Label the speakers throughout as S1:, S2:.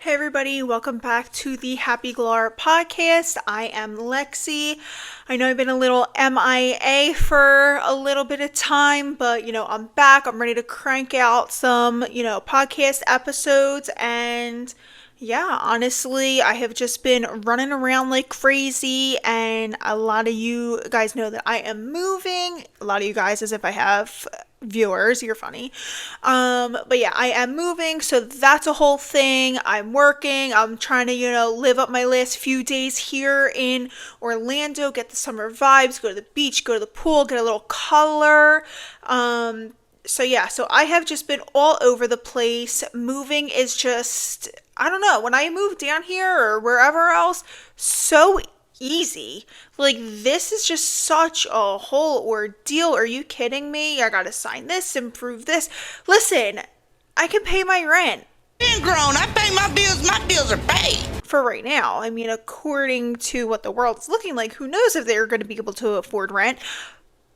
S1: Hey everybody, welcome back to the Happy Glar podcast. I am Lexi. I know I've been a little MIA for a little bit of time, but I'm back. I'm ready to crank out some, podcast episodes. And yeah, honestly, I have just been running around like crazy, and a lot of you guys know that I am moving. A lot of you guys, as if I have viewers, you're funny. But yeah, I am moving, so that's a whole thing. I'm working. I'm trying to, live up my last few days here in Orlando, get the summer vibes, go to the beach, go to the pool, get a little color. So I have just been all over the place. Moving is just, I don't know, when I moved down here or wherever else, so easy. Like, this is just such a whole ordeal. Are you kidding me? I gotta sign this, improve this. Listen, I can pay my rent.
S2: Being grown, I pay my bills are paid.
S1: For right now. I mean, according to what the world's looking like, who knows if they're going to be able to afford rent.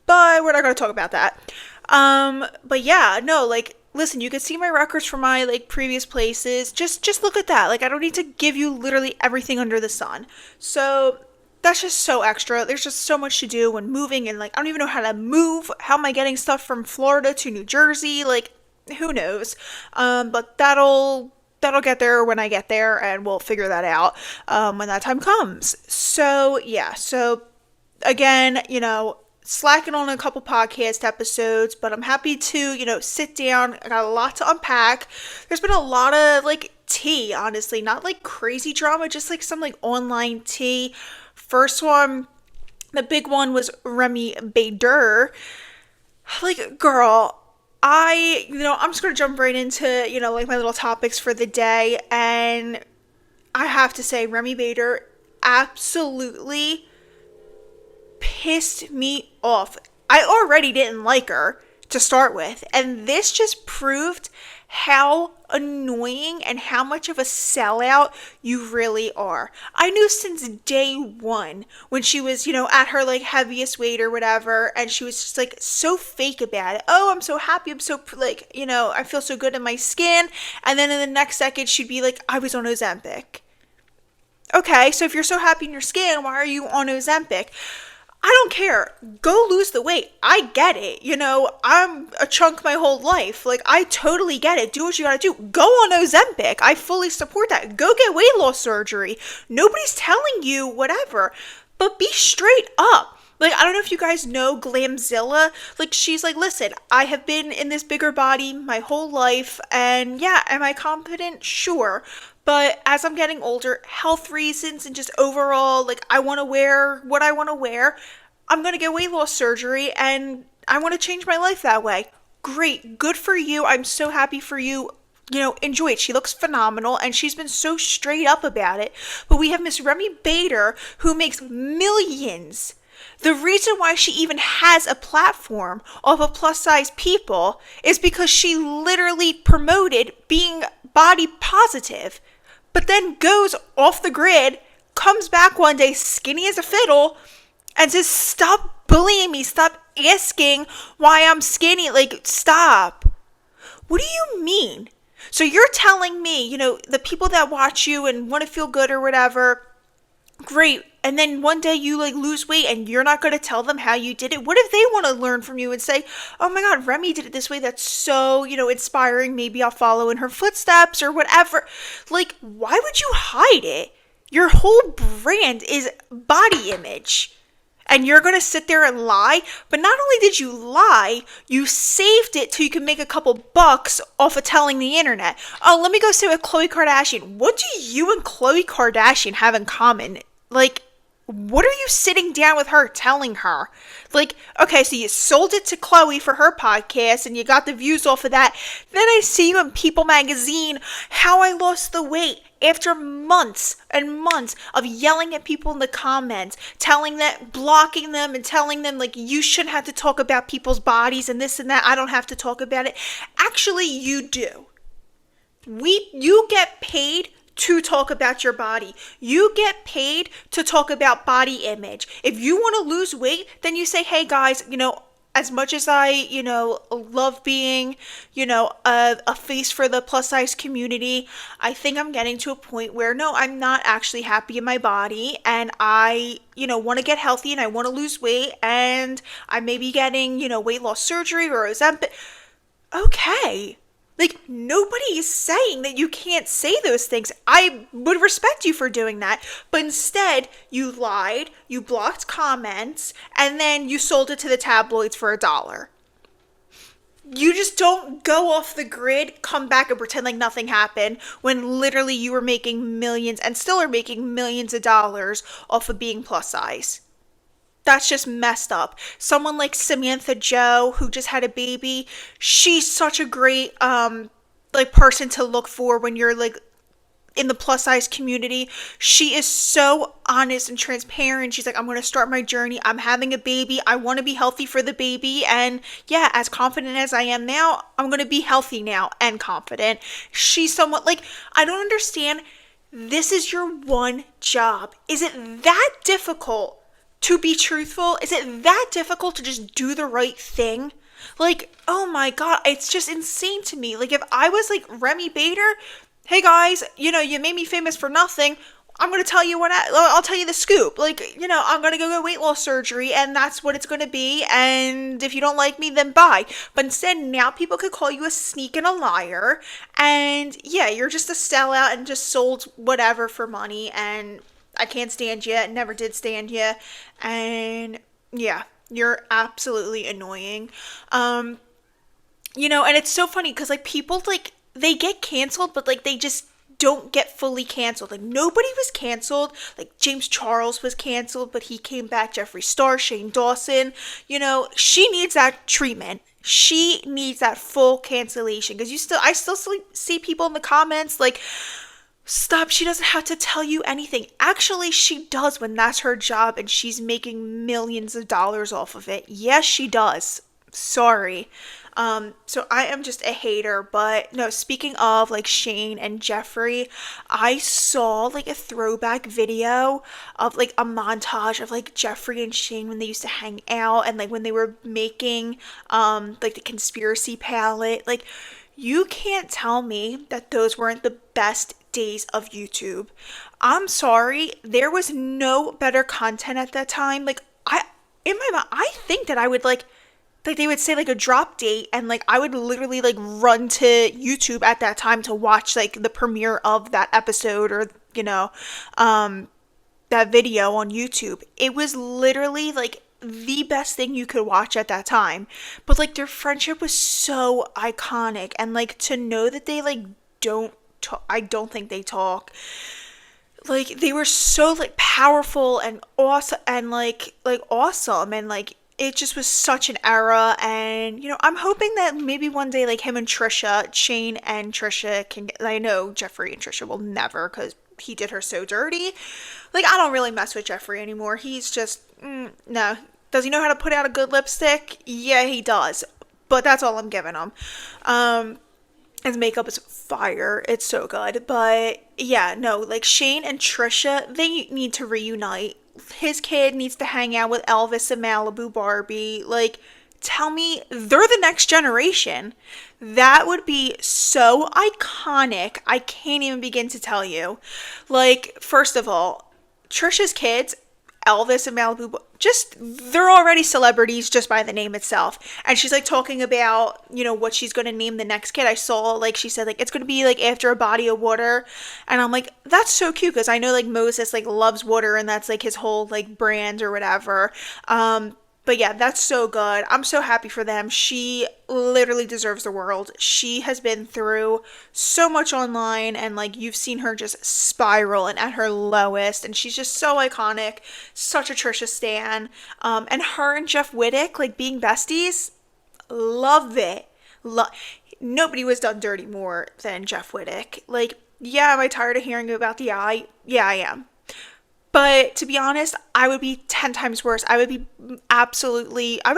S1: But we're not going to talk about that. But yeah, no, like, listen, you can see my records from my, previous places. Just look at that. Like, I don't need to give you literally everything under the sun. So that's just so extra. There's just so much to do when moving, and, I don't even know how to move. How am I getting stuff from Florida to New Jersey? Who knows? But that'll get there when I get there, and we'll figure that out, when that time comes. So, yeah. So, again, slacking on a couple podcast episodes, but I'm happy to, sit down. I got a lot to unpack. There's been a lot of, tea, honestly. Not, crazy drama, just, some, online tea. First one, the big one was Remi Bader. Girl, I'm just going to jump right into, my little topics for the day. And I have to say, Remi Bader absolutely pissed me off. I already didn't like her to start with, and this just proved how annoying and how much of a sellout you really are. I knew since day one when she was, at her heaviest weight or whatever, and she was just so fake about it. Oh, I'm so happy. I'm so I feel so good in my skin. And then in the next second she'd be like, I was on Ozempic. Okay, so if you're so happy in your skin, why are you on Ozempic? I don't care. Go lose the weight. I get it. I'm a chunk my whole life. I totally get it. Do what you gotta do. Go on Ozempic. I fully support that. Go get weight loss surgery. Nobody's telling you whatever. But be straight up. I don't know if you guys know Glamzilla. She's listen, I have been in this bigger body my whole life. And yeah, am I confident? Sure. But as I'm getting older, health reasons and just overall, I want to wear what I want to wear. I'm going to get weight loss surgery, and I want to change my life that way. Great. Good for you. I'm so happy for you. Enjoy it. She looks phenomenal, and she's been so straight up about it. But we have Miss Remi Bader, who makes millions. The reason why she even has a platform of plus-size people is because she literally promoted being body positive, but then goes off the grid, comes back one day skinny as a fiddle, and says, stop bullying me, stop asking why I'm skinny, stop. What do you mean? So you're telling me, the people that watch you and want to feel good or whatever, great, and then one day you lose weight and you're not going to tell them how you did it? What if they want to learn from you and say, oh my god, Remi did it this way, that's so inspiring, maybe I'll follow in her footsteps or whatever? Why would you hide it? Your whole brand is body image, and you're going to sit there and lie? But not only did you lie, you saved it till you can make a couple bucks off of telling the internet, oh, let me go sit with Khloe Kardashian. What do you and Khloe Kardashian have in common? What are you sitting down with her telling her? Okay, so you sold it to Khloe for her podcast and you got the views off of that. Then I see you in People magazine, how I lost the weight after months and months of yelling at people in the comments, telling them, blocking them and telling them you shouldn't have to talk about people's bodies and this and that. I don't have to talk about it. Actually, you do. You get paid to talk about your body. You get paid to talk about body image. If you want to lose weight, then you say, hey guys, as much as I, love being, a face for the plus size community, I think I'm getting to a point where no, I'm not actually happy in my body, and I, want to get healthy and I want to lose weight, and I may be getting, weight loss surgery or Ozempic. Okay. Like, nobody is saying that you can't say those things. I would respect you for doing that. But instead, you lied, you blocked comments, and then you sold it to the tabloids for $1. You just don't go off the grid, come back and pretend like nothing happened when literally you were making millions and still are making millions of dollars off of being plus size. That's just messed up. Someone like Samantha Joe, who just had a baby, she's such a great like person to look for when you're like in the plus size community. She is so honest and transparent. She's like, I'm going to start my journey. I'm having a baby. I want to be healthy for the baby. And yeah, as confident as I am now, I'm going to be healthy now and confident. She's somewhat like, I don't understand. This is your one job. Is it that difficult to be truthful? Is it that difficult to just do the right thing? Like, oh my God, it's just insane to me. Like, if I was like Remi Bader, hey guys, you made me famous for nothing. I'm going to tell you I'll tell you the scoop. Like, I'm going to go get weight loss surgery and that's what it's going to be. And if you don't like me, then bye. But instead, now people could call you a sneak and a liar. And yeah, you're just a sellout and just sold whatever for money. And I can't stand you. Never did stand you. And yeah, you're absolutely annoying. And it's so funny because like people like they get canceled, but like they just don't get fully canceled. Like nobody was canceled. Like James Charles was canceled, but he came back. Jeffree Star, Shane Dawson. She needs that treatment. She needs that full cancellation because I still see people in the comments like, stop, she doesn't have to tell you anything. Actually, she does when that's her job and she's making millions of dollars off of it. Yes, she does. Sorry. So I am just a hater, but no, speaking of like Shane and Jeffree, I saw like a throwback video of like a montage of like Jeffree and Shane when they used to hang out and like when they were making like the conspiracy palette. Like, you can't tell me that those weren't the best days of YouTube. I'm sorry, there was no better content at that time. Like, in my mind, I think that I would like they would say like a drop date and like I would literally like run to YouTube at that time to watch like the premiere of that episode or that video on YouTube. It was literally like the best thing you could watch at that time. But like their friendship was so iconic, and like to know that they like don't talk, I don't think they talk. Like they were so like powerful and awesome and like awesome, and like it just was such an era. And I'm hoping that maybe one day like him and Trisha, Shane and Trisha can get, I know Jeffree and Trisha will never because he did her so dirty. Like, I don't really mess with Jeffree anymore. He's just no. Does he know how to put out a good lipstick? Yeah, he does, but that's all I'm giving him. His makeup is fire. It's so good. But yeah, no, like Shane and Trisha, they need to reunite. His kid needs to hang out with Elvis and Malibu Barbie. Like, tell me they're the next generation. That would be so iconic. I can't even begin to tell you. Like, first of all, Trisha's kids, Elvis and Malibu, just they're already celebrities just by the name itself. And she's like talking about what she's going to name the next kid. I saw like she said like it's going to be like after a body of water, and I'm like, that's so cute because I know like Moses like loves water and that's like his whole like brand or whatever. But yeah, that's so good. I'm so happy for them. She literally deserves the world. She has been through so much online, and like you've seen her just spiral and at her lowest, and she's just so iconic. Such a Trisha stan. And her and Jeff Wittick like being besties, love it. Nobody was done dirty more than Jeff Wittick. Like, yeah, am I tired of hearing about the eye? Yeah, I am. But to be honest, I would be 10 times worse. I would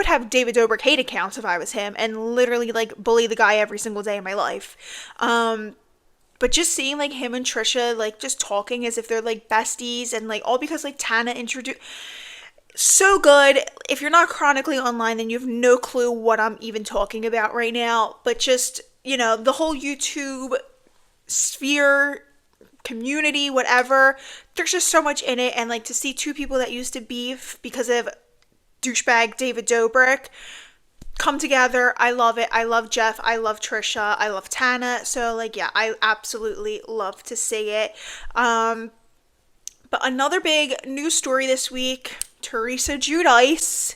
S1: have David Dobrik hate accounts if I was him and literally like bully the guy every single day of my life. But just seeing like him and Trisha like just talking as if they're like besties, and like all because like Tana introduced, So good. If you're not chronically online, then you have no clue what I'm even talking about right now. But just, the whole YouTube sphere, community, whatever, there's just so much in it. And like to see two people that used to beef because of douchebag David Dobrik come together. I love it. I love Jeff. I love Trisha. I love Tana. So like, yeah, I absolutely love to see it. But another big news story this week, Teresa Giudice.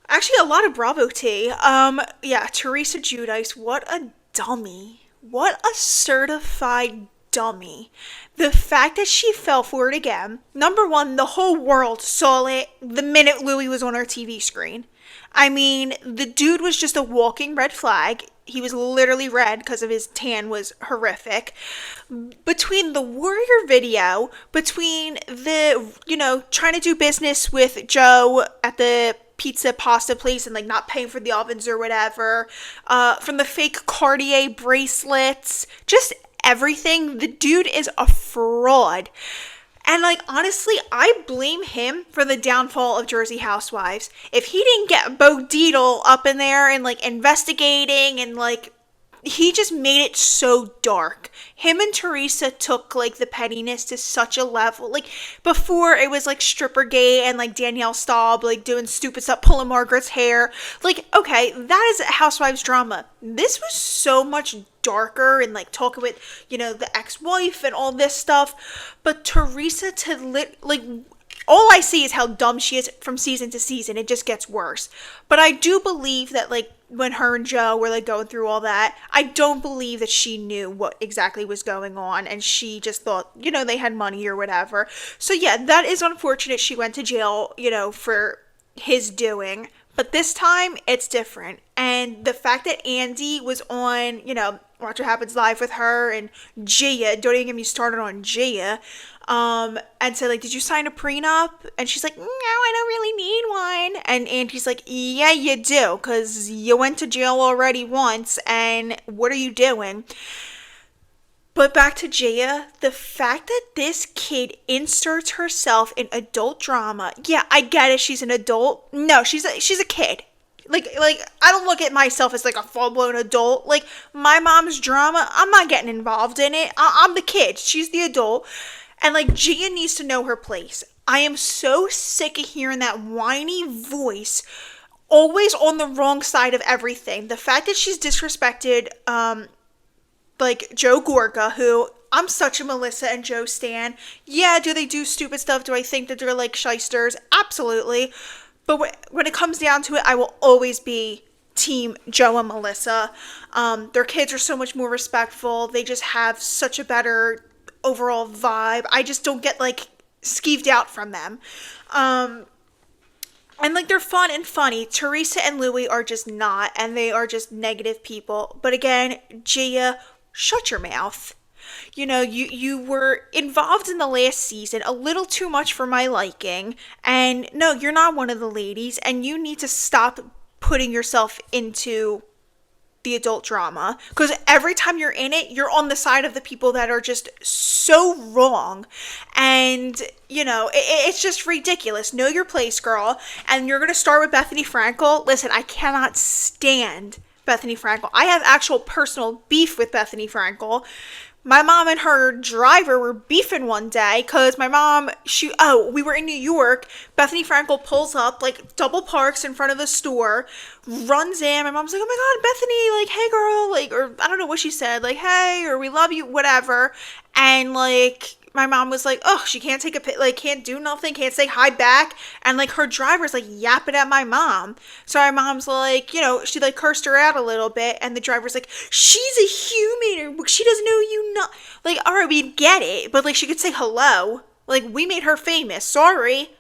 S1: Actually, a lot of Bravo tea. Yeah, Teresa Giudice, what a dummy. What a certified dummy. The fact that she fell for it again. Number one, the whole world saw it the minute Louis was on our TV screen. I mean, the dude was just a walking red flag. He was literally red because of his tan was horrific. Between the Warrior video, between the, trying to do business with Joe at the pizza pasta place and like not paying for the ovens or whatever, from the fake Cartier bracelets, just everything. The dude is a fraud. And like honestly, I blame him for the downfall of Jersey Housewives. If he didn't get Bo Dietl up in there and like investigating and like he just made it so dark. Him and Teresa took like the pettiness to such a level. Like before it was like stripper gay and like Danielle Staub like doing stupid stuff, pulling Margaret's hair. Like, okay, that is Housewives drama. This was so much darker and like talking with, the ex-wife and all this stuff. But Teresa all I see is how dumb she is from season to season. It just gets worse. But I do believe that like when her and Joe were like going through all that, I don't believe that she knew what exactly was going on and she just thought, they had money or whatever. So yeah, that is unfortunate. She went to jail, for his doing. But this time it's different. And the fact that Andy was on, Watch What Happens Live with her and Gia, don't even get me started on Gia, and said like, did you sign a prenup? And she's like, no, I don't really need one. And Andy's like, yeah, you do, because you went to jail already once, and what are you doing? But back to Gia, the fact that this kid inserts herself in adult drama. Yeah, I get it. She's an adult. No, she's a kid. Like I don't look at myself as like a full-blown adult. Like my mom's drama, I'm not getting involved in it. I'm the kid. She's the adult. And like Gia needs to know her place. I am so sick of hearing that whiny voice always on the wrong side of everything. The fact that she's disrespected like Joe Gorga, who I'm such a Melissa and Joe stan. Yeah, do they do stupid stuff? Do I think that they're like shysters? Absolutely. But when it comes down to it, I will always be team Joe and Melissa. Their kids are so much more respectful. They just have such a better overall vibe. I just don't get like skeeved out from them. And like they're fun and funny. Teresa and Louis are just not, and they are just negative people. But again, Gia, shut your mouth. You were involved in the last season a little too much for my liking. And no, you're not one of the ladies, and you need to stop putting yourself into the adult drama, because every time you're in it, you're on the side of the people that are just so wrong. And it's just ridiculous. Know your place, girl. And you're gonna start with Bethany Frankel. Listen, I cannot stand Bethany Frankel. I have actual personal beef with Bethany Frankel. My mom and her driver were beefing one day because my mom, we were in New York. Bethany Frankel pulls up, like double parks in front of the store, runs in. My mom's like, oh my God, Bethany, like, hey girl, like, or I don't know what she said, like, hey, or we love you, whatever. And like, my mom was like, oh, she can't take can't do nothing, can't say hi back. And like her driver's like yapping at my mom. So my mom's like, she like cursed her out a little bit. And the driver's like, she's a human, or she doesn't know you not. Like, all right, we get it. But like she could say hello. Like, we made her famous. Sorry.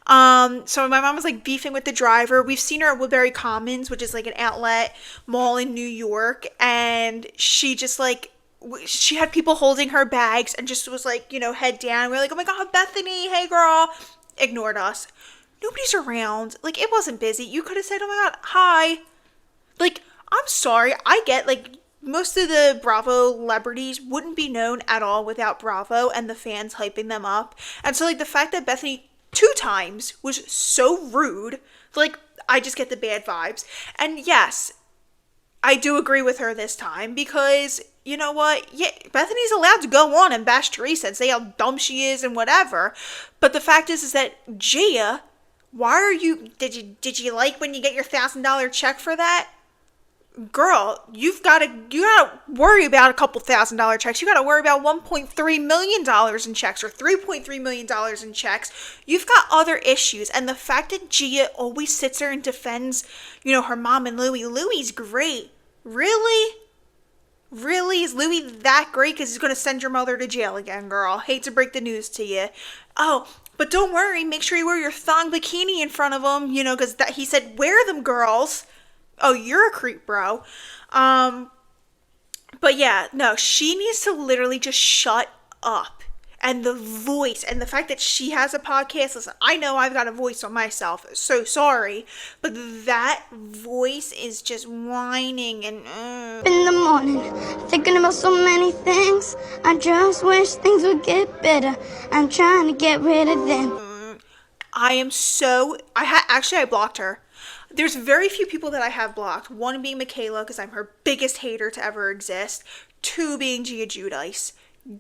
S1: So my mom was like beefing with the driver. We've seen her at Woodbury Commons, which is like an outlet mall in New York. And she just like, she had people holding her bags and just was like, head down. We're like, oh my God, Bethany, hey girl. Ignored us. Nobody's around. Like, it wasn't busy. You could have said, oh my God, hi. Like, I'm sorry. I get like most of the Bravo celebrities wouldn't be known at all without Bravo and the fans hyping them up. And so like the fact that Bethany two times was so rude. Like, I just get the bad vibes. And yes, I do agree with her this time because you know what? Yeah, Bethany's allowed to go on and bash Teresa and say how dumb she is and whatever. But the fact is that Gia, why are you? Did you like when you get your $1,000 check for that? Girl, you gotta worry about a couple $1,000 checks. You gotta worry about $1.3 million in checks or $3.3 million in checks. You've got other issues, and the fact that Gia always sits there and defends, her mom and Louie. Louie's great. Really? Really? Is Louie that great? Because he's gonna send your mother to jail again, girl. Hate to break the news to you. Oh, but don't worry. Make sure you wear your thong bikini in front of him. Because he said wear them, girls. Oh, you're a creep, bro. But yeah, no, she needs to literally just shut up. And the voice and the fact that she has a podcast, listen, I know I've got a voice on myself, so sorry, but that voice is just whining and
S3: In the morning, thinking about so many things. I just wish things would get better. I'm trying to get rid of them.
S1: I blocked her. There's very few people that I have blocked. One being Michaela, because I'm her biggest hater to ever exist. Two being Teresa Giudice.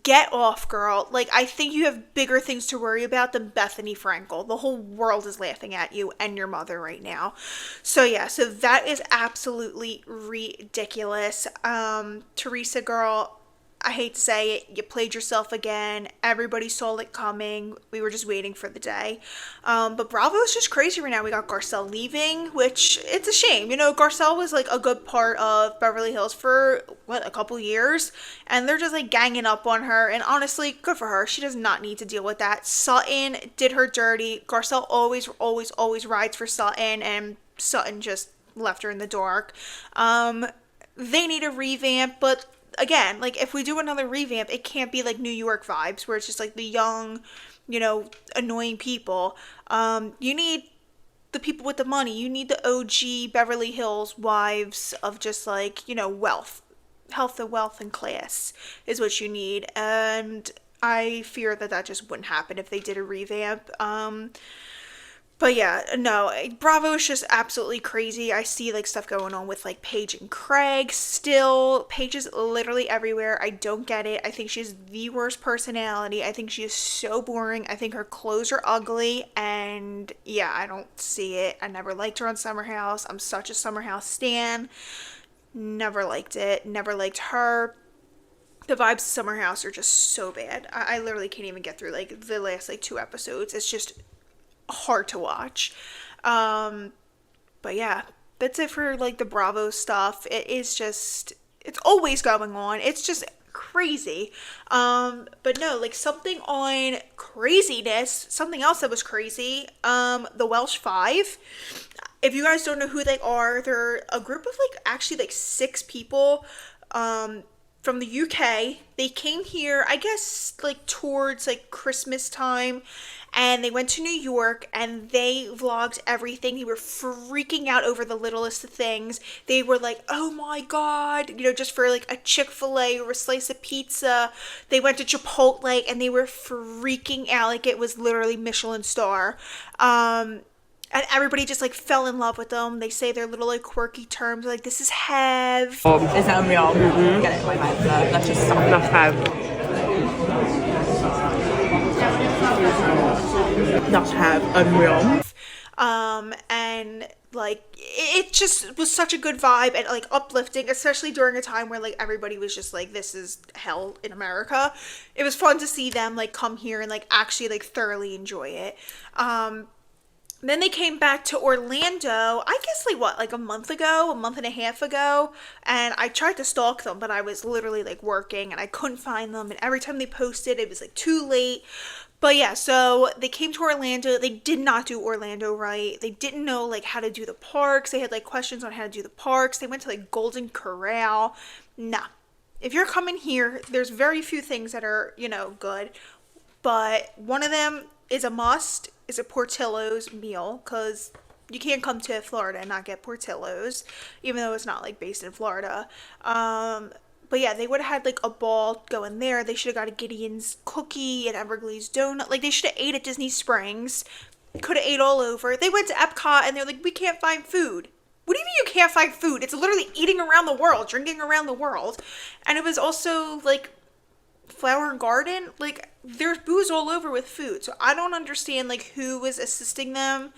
S1: Get off, girl. Like, I think you have bigger things to worry about than Bethany Frankel. The whole world is laughing at you and your mother right now. So yeah, so that is absolutely ridiculous. Teresa, girl, I hate to say it, you played yourself again. Everybody saw it coming. We were just waiting for the day. But Bravo is just crazy right now. We got Garcelle leaving, which it's a shame. Garcelle was like a good part of Beverly Hills for, a couple years. And they're just like ganging up on her. And honestly, good for her. She does not need to deal with that. Sutton did her dirty. Garcelle always rides for Sutton. And Sutton just left her in the dark. They need a revamp, but again, like, if we do another revamp, it can't be like New York vibes where it's just like the young, annoying people. You need the people with the money. You need the OG Beverly Hills wives of just like, wealth. Health and wealth and class is what you need. And I fear that just wouldn't happen if they did a revamp. But yeah, no, Bravo is just absolutely crazy. I see like stuff going on with like Paige and Craig still. Paige is literally everywhere. I don't get it. I think she's the worst personality. I think she is so boring. I think her clothes are ugly. And yeah, I don't see it. I never liked her on Summer House. I'm such a Summer House stan. Never liked it. Never liked her. The vibes of Summer House are just so bad. I literally can't even get through like the last like 2 episodes. It's just hard to watch. But yeah, that's it for like the Bravo stuff. It's always going on. It's just crazy. But no, like something on craziness, something else that was crazy, the Welsh Five. If you guys don't know who they are, they're a group of like actually like 6 people from the UK. They came here, I guess, like towards like Christmas time, and they went to New York and they vlogged everything. They were freaking out over the littlest of things. They were like, oh my god, just for like a Chick-fil-A or a slice of pizza. They went to Chipotle and they were freaking out like it was literally Michelin star. And everybody just like fell in love with them. They say their little like quirky terms like this is Hev.
S4: Is it unreal? Get it in my head. Let's just stop. That's Hev. That's Hev. Unreal.
S1: And like it just was such a good vibe and like uplifting, especially during a time where like everybody was just like this is hell in America. It was fun to see them like come here and like actually like thoroughly enjoy it. Then they came back to Orlando, I guess like a month and a half ago, and I tried to stalk them, but I was literally like working and I couldn't find them, and every time they posted it was like too late. But yeah, so they came to Orlando. They did not do Orlando right. They didn't know like how to do the parks. They had like questions on how to do the parks. They went to like Golden Corral. Nah. If you're coming here, there's very few things that are, good. But one of them is a must, is a Portillo's meal, because you can't come to Florida and not get Portillo's, even though it's not like based in Florida. But yeah, they would have had like a ball going there. They should have got a Gideon's cookie and Everglazed donut. Like they should have ate at Disney Springs. Could have ate all over. They went to Epcot and they're like, we can't find food. What do you mean you can't find food? It's literally eating around the world, drinking around the world. And it was also like Flower and Garden. Like there's booze all over with food. So I don't understand like who was assisting them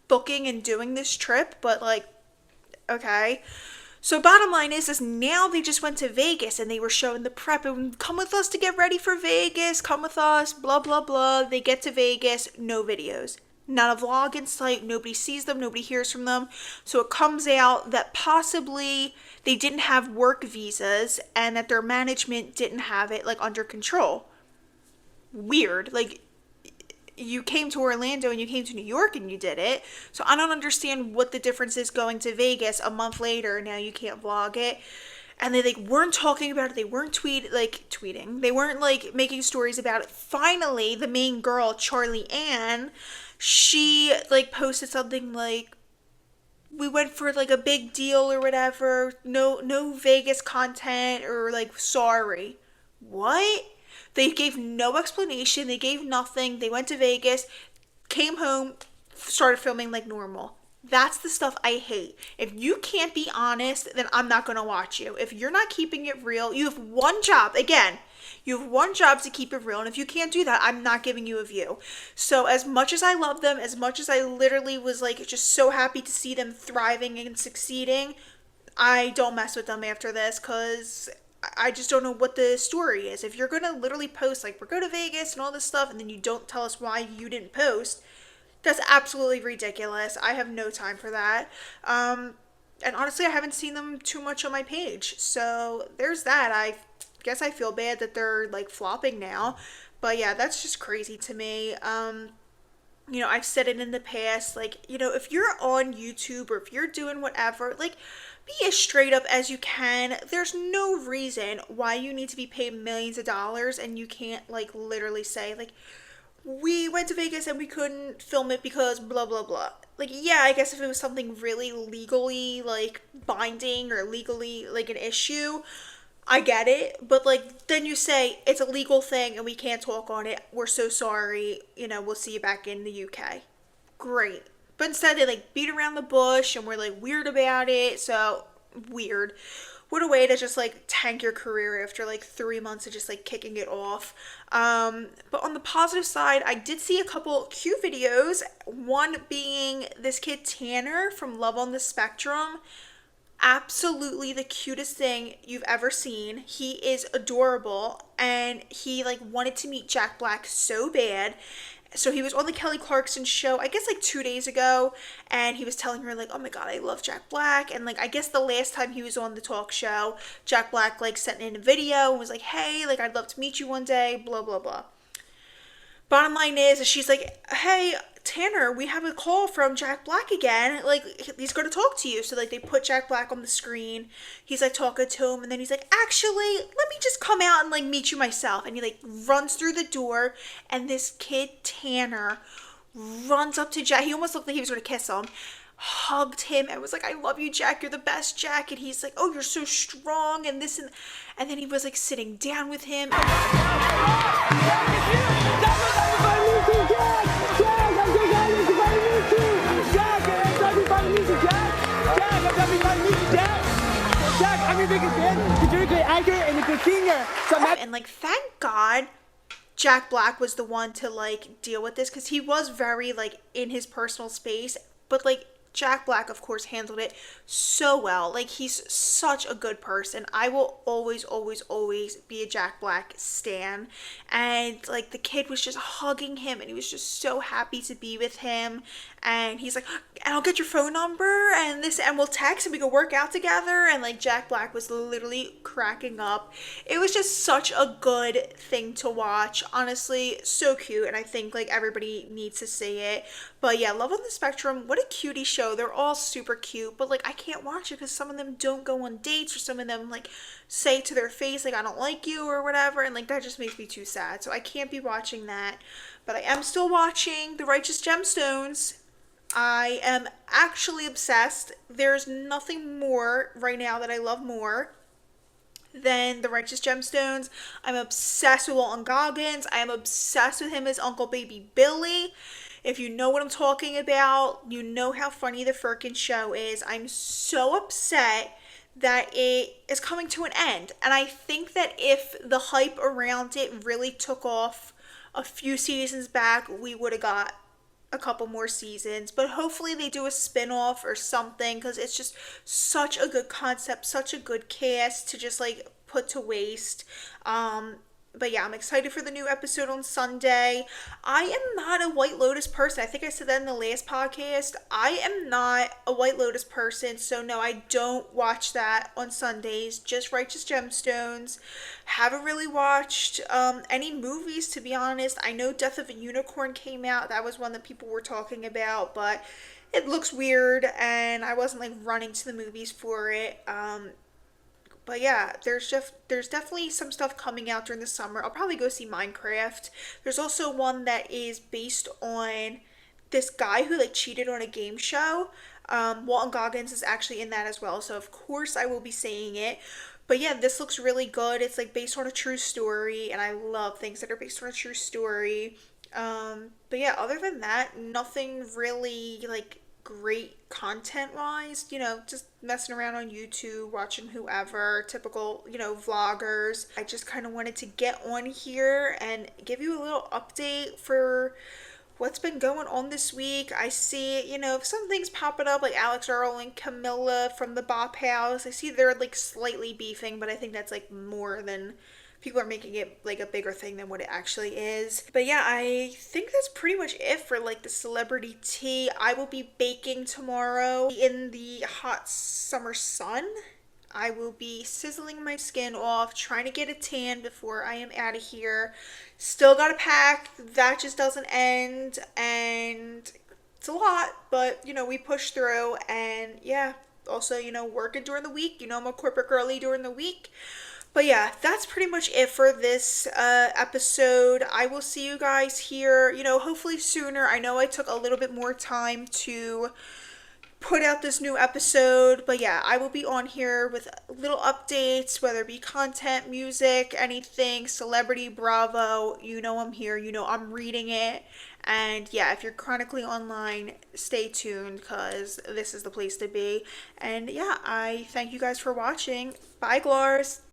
S1: booking and doing this trip. But like, okay. So bottom line is now they just went to Vegas and they were showing the prep and come with us to get ready for Vegas. Come with us, blah, blah, blah. They get to Vegas, no videos. Not a vlog in sight. Nobody sees them. Nobody hears from them. So it comes out that possibly they didn't have work visas and that their management didn't have it like under control. Weird. Like you came to Orlando and you came to New York and you did it. So I don't understand what the difference is going to Vegas a month later. Now you can't vlog it. And they like weren't talking about it. They weren't tweeting. They weren't like making stories about it. Finally, the main girl, Charlie Ann, she like posted something like, we went for like a big deal or whatever. No Vegas content or like sorry. What? They gave no explanation. They gave nothing. They went to Vegas, came home, started filming like normal. That's the stuff I hate. If you can't be honest, then I'm not going to watch you. If you're not keeping it real, you have one job. Again, you have one job to keep it real. And if you can't do that, I'm not giving you a view. So as much as I love them, as much as I literally was like just so happy to see them thriving and succeeding, I don't mess with them after this because I just don't know what the story is. If you're going to literally post like we're going to Vegas and all this stuff and then you don't tell us why you didn't post, that's absolutely ridiculous. I have no time for that. And honestly, I haven't seen them too much on my page. So there's that. I guess I feel bad that they're like flopping now. But yeah, that's just crazy to me. You know, I've said it in the past, like, you know, if you're on YouTube or if you're doing whatever, like, be as straight up as you can. There's no reason why you need to be paid millions of dollars and you can't, like, literally say, like, we went to Vegas and we couldn't film it because blah, blah, blah. Like, yeah, I guess if it was something really legally, like, binding or legally, like, an issue, I get it. But, like, then you say, it's a legal thing and we can't talk on it. We're so sorry. You know, we'll see you back in the UK. Great. But instead they, like, beat around the bush and we're, like, weird about it. So, weird. What a way to just like tank your career after like 3 months of just like kicking it off. But on the positive side, I did see a couple cute videos. One being this kid Tanner from Love on the Spectrum. Absolutely the cutest thing you've ever seen. He is adorable and he like wanted to meet Jack Black so bad. So he was on the Kelly Clarkson show, I guess like 2 days ago, and he was telling her like, oh my god, I love Jack Black. And like, I guess the last time he was on the talk show, Jack Black like sent in a video and was like, hey, like I'd love to meet you one day, blah, blah, blah. Bottom line is she's like, hey, Tanner, we have a call from Jack Black again. Like, he's going to talk to you. So, like, they put Jack Black on the screen. He's, like, talking to him. And then he's like, actually, let me just come out and, like, meet you myself. And he, like, runs through the door. And this kid, Tanner, runs up to Jack. He almost looked like he was going to kiss him. Hugged him and was like, I love you, Jack. You're the best, Jack. And he's like, oh, you're so strong. And this and then he was, like, sitting down with him. And like, thank God Jack Black was the one to like deal with this because he was very like in his personal space, but like Jack Black, of course, handled it so well. Like, he's such a good person. I will always, always, always be a Jack Black stan. And, like, the kid was just hugging him, and he was just so happy to be with him. And he's like, and I'll get your phone number, and we'll text, and we can work out together. And, like, Jack Black was literally cracking up. It was just such a good thing to watch. Honestly, so cute, and I think, like, everybody needs to see it. But, yeah, Love on the Spectrum, what a cutie show. They're all super cute, but like I can't watch it because some of them don't go on dates, or some of them like say to their face like I don't like you or whatever, and like that just makes me too sad. So I can't be watching that. But I am still watching The Righteous Gemstones. I am actually obsessed. There's nothing more right now that I love more than the Righteous Gemstones. I'm obsessed with Walton Goggins. I am obsessed with him as Uncle Baby Billy. If you know what I'm talking about, you know how funny the Firkin show is. I'm so upset that it is coming to an end. And I think that if the hype around it really took off a few seasons back, we would have got a couple more seasons. But hopefully they do a spin-off or something, because it's just such a good concept, such a good cast to just like put to waste. But yeah, I'm excited for the new episode on Sunday. I am not a White Lotus person. I think I said that in the last podcast. I am not a White Lotus person, so no, I don't watch that on Sundays. Just Righteous Gemstones. Haven't really watched any movies, to be honest. I know Death of a Unicorn came out. That was one that people were talking about, but it looks weird, and I wasn't like running to the movies for it. But yeah, there's definitely some stuff coming out during the summer. I'll probably go see Minecraft. There's also one that is based on this guy who like cheated on a game show. Walton Goggins is actually in that as well, so of course I will be seeing it. But yeah, this looks really good. It's like based on a true story, and I love things that are based on a true story. But yeah, other than that, nothing really like great content wise, just messing around on YouTube, watching whoever, typical, vloggers. I just kind of wanted to get on here and give you a little update for what's been going on this week. I see, some things popping up like Alex Earl and Camilla from the Bop House. I see they're like slightly beefing, but I think that's like more than people are making it like a bigger thing than what it actually is. But yeah, I think that's pretty much it for like the celebrity tea. I will be baking tomorrow in the hot summer sun. I will be sizzling my skin off, trying to get a tan before I am out of here. Still gotta pack. That just doesn't end, and it's a lot, but we push through. And yeah, also working during the week. I'm a corporate girly during the week. But yeah, that's pretty much it for this episode. I will see you guys here, hopefully sooner. I know I took a little bit more time to put out this new episode, but yeah, I will be on here with little updates, whether it be content, music, anything, celebrity, Bravo. I'm here, I'm reading it. And yeah, if you're chronically online, stay tuned, because this is the place to be. And yeah, I thank you guys for watching. Bye, Glars.